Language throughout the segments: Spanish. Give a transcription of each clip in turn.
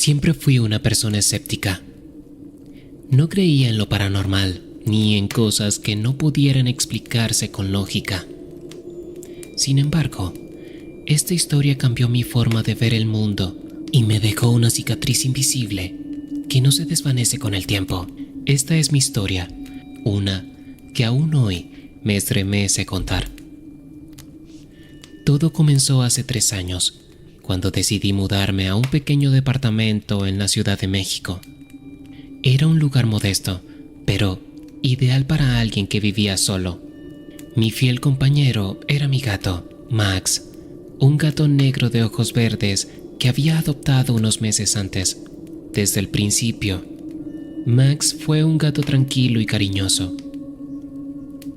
Siempre fui una persona escéptica. No creía en lo paranormal ni en cosas que no pudieran explicarse con lógica. Sin embargo, esta historia cambió mi forma de ver el mundo y me dejó una cicatriz invisible que no se desvanece con el tiempo. Esta es mi historia, una que aún hoy me estremece contar. Todo comenzó hace 3 años, cuando decidí mudarme a un pequeño departamento en la Ciudad de México. Era un lugar modesto, pero ideal para alguien que vivía solo. Mi fiel compañero era mi gato, Max, un gato negro de ojos verdes que había adoptado unos meses antes. Desde el principio, Max fue un gato tranquilo y cariñoso.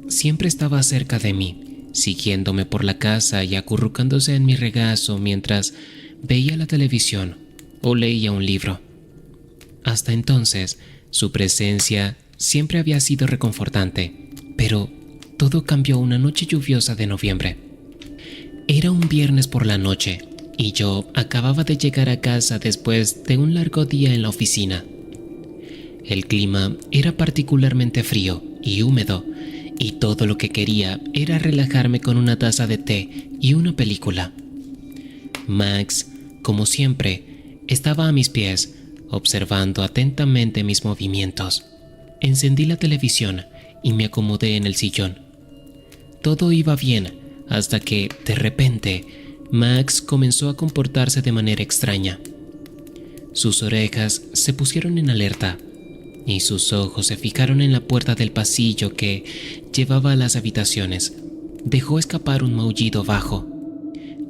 Siempre estaba cerca de mí, siguiéndome por la casa y acurrucándose en mi regazo mientras veía la televisión o leía un libro. Hasta entonces, su presencia siempre había sido reconfortante, pero todo cambió una noche lluviosa de noviembre. Era un viernes por la noche y yo acababa de llegar a casa después de un largo día en la oficina. El clima era particularmente frío y húmedo, y todo lo que quería era relajarme con una taza de té y una película. Max, como siempre, estaba a mis pies, observando atentamente mis movimientos. Encendí la televisión y me acomodé en el sillón. Todo iba bien hasta que, de repente, Max comenzó a comportarse de manera extraña. Sus orejas se pusieron en alerta y sus ojos se fijaron en la puerta del pasillo que llevaba a las habitaciones. Dejó escapar un maullido bajo,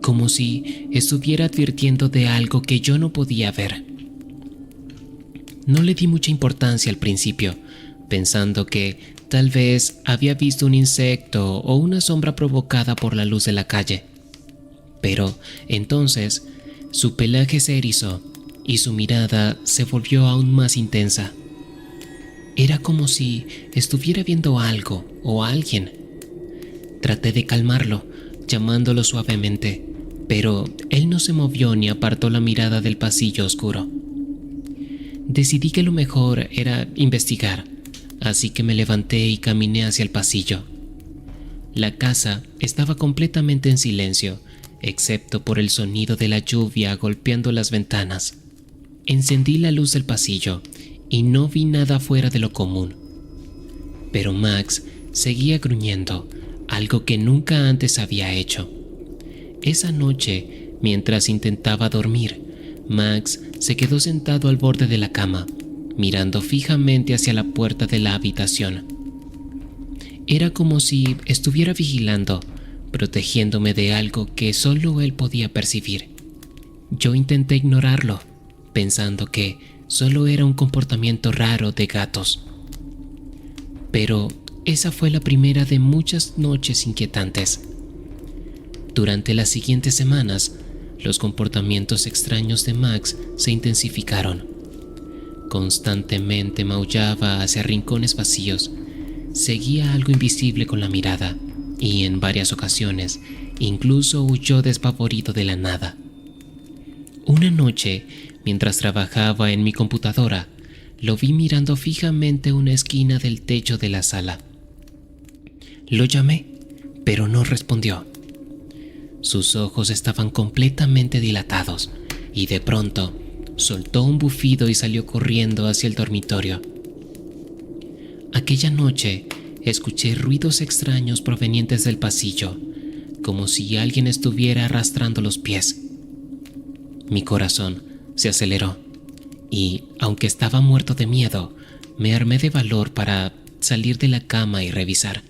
como si estuviera advirtiendo de algo que yo no podía ver. No le di mucha importancia al principio, pensando que tal vez había visto un insecto o una sombra provocada por la luz de la calle. Pero entonces su pelaje se erizó y su mirada se volvió aún más intensa. Era como si estuviera viendo algo o a alguien. Traté de calmarlo, llamándolo suavemente, pero él no se movió ni apartó la mirada del pasillo oscuro. Decidí que lo mejor era investigar, así que me levanté y caminé hacia el pasillo. La casa estaba completamente en silencio, excepto por el sonido de la lluvia golpeando las ventanas. Encendí la luz del pasillo y no vi nada fuera de lo común. Pero Max seguía gruñendo, algo que nunca antes había hecho. Esa noche, mientras intentaba dormir, Max se quedó sentado al borde de la cama, mirando fijamente hacia la puerta de la habitación. Era como si estuviera vigilando, protegiéndome de algo que solo él podía percibir. Yo intenté ignorarlo, pensando que solo era un comportamiento raro de gatos. Pero esa fue la primera de muchas noches inquietantes. Durante las siguientes semanas, los comportamientos extraños de Max se intensificaron. Constantemente maullaba hacia rincones vacíos, seguía algo invisible con la mirada y en varias ocasiones incluso huyó despavorido de la nada. Una noche, mientras trabajaba en mi computadora, lo vi mirando fijamente una esquina del techo de la sala. Lo llamé, pero no respondió. Sus ojos estaban completamente dilatados y de pronto soltó un bufido y salió corriendo hacia el dormitorio. Aquella noche escuché ruidos extraños provenientes del pasillo, como si alguien estuviera arrastrando los pies. Mi corazón se aceleró y, aunque estaba muerto de miedo, me armé de valor para salir de la cama y revisar.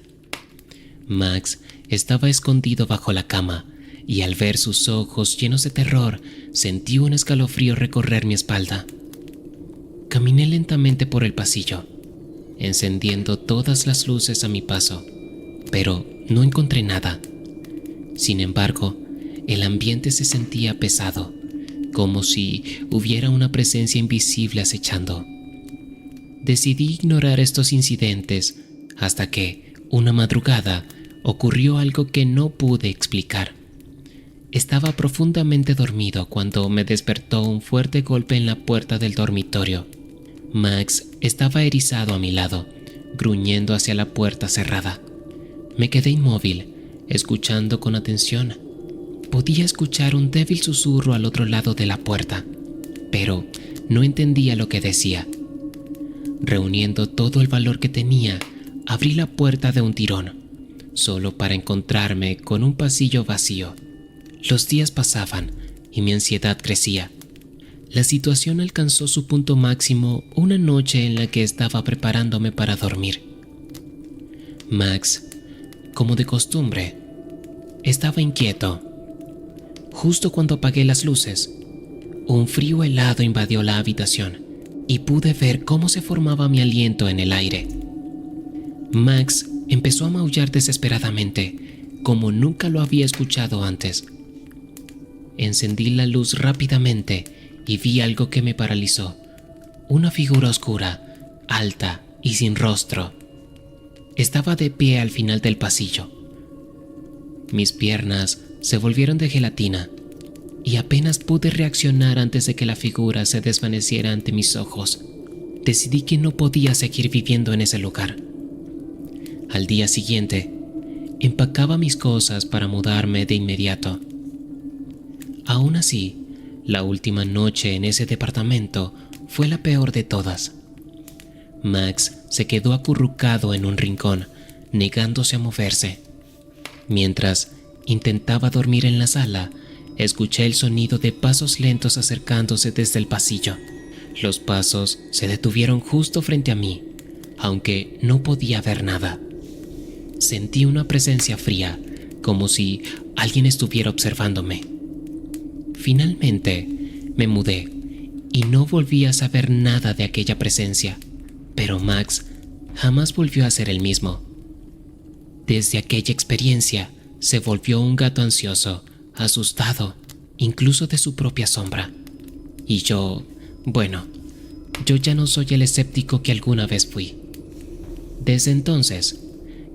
Max estaba escondido bajo la cama y al ver sus ojos llenos de terror, sentí un escalofrío recorrer mi espalda. Caminé lentamente por el pasillo, encendiendo todas las luces a mi paso, pero no encontré nada. Sin embargo, el ambiente se sentía pesado, como si hubiera una presencia invisible acechando. Decidí ignorar estos incidentes hasta que, una madrugada, ocurrió algo que no pude explicar. Estaba profundamente dormido cuando me despertó un fuerte golpe en la puerta del dormitorio. Max estaba erizado a mi lado, gruñendo hacia la puerta cerrada. Me quedé inmóvil, escuchando con atención. Podía escuchar un débil susurro al otro lado de la puerta, pero no entendía lo que decía. Reuniendo todo el valor que tenía, abrí la puerta de un tirón, solo para encontrarme con un pasillo vacío. Los días pasaban y mi ansiedad crecía. La situación alcanzó su punto máximo una noche en la que estaba preparándome para dormir. Max, como de costumbre, estaba inquieto. Justo cuando apagué las luces, un frío helado invadió la habitación y pude ver cómo se formaba mi aliento en el aire. Max empezó a maullar desesperadamente, como nunca lo había escuchado antes. Encendí la luz rápidamente y vi algo que me paralizó. Una figura oscura, alta y sin rostro. Estaba de pie al final del pasillo. Mis piernas se volvieron de gelatina y apenas pude reaccionar antes de que la figura se desvaneciera ante mis ojos. Decidí que no podía seguir viviendo en ese lugar. Al día siguiente, empacaba mis cosas para mudarme de inmediato. Aún así, la última noche en ese departamento fue la peor de todas. Max se quedó acurrucado en un rincón, negándose a moverse. Mientras intentaba dormir en la sala, escuché el sonido de pasos lentos acercándose desde el pasillo. Los pasos se detuvieron justo frente a mí, aunque no podía ver nada. Sentí una presencia fría, como si alguien estuviera observándome. Finalmente, me mudé y no volví a saber nada de aquella presencia, pero Max jamás volvió a ser el mismo. Desde aquella experiencia, se volvió un gato ansioso, asustado, incluso de su propia sombra. Y yo ya no soy el escéptico que alguna vez fui. Desde entonces,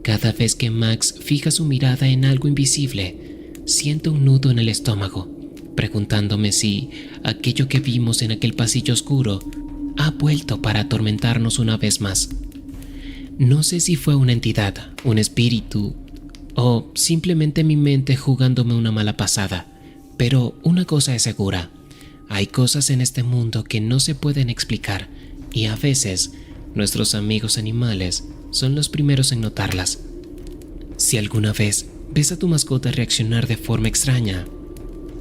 cada vez que Max fija su mirada en algo invisible, siento un nudo en el estómago, preguntándome si aquello que vimos en aquel pasillo oscuro ha vuelto para atormentarnos una vez más. No sé si fue una entidad, un espíritu o simplemente mi mente jugándome una mala pasada, pero una cosa es segura: hay cosas en este mundo que no se pueden explicar y a veces nuestros amigos animales son los primeros en notarlas. Si alguna vez ves a tu mascota reaccionar de forma extraña,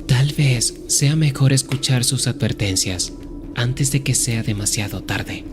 tal vez sea mejor escuchar sus advertencias antes de que sea demasiado tarde.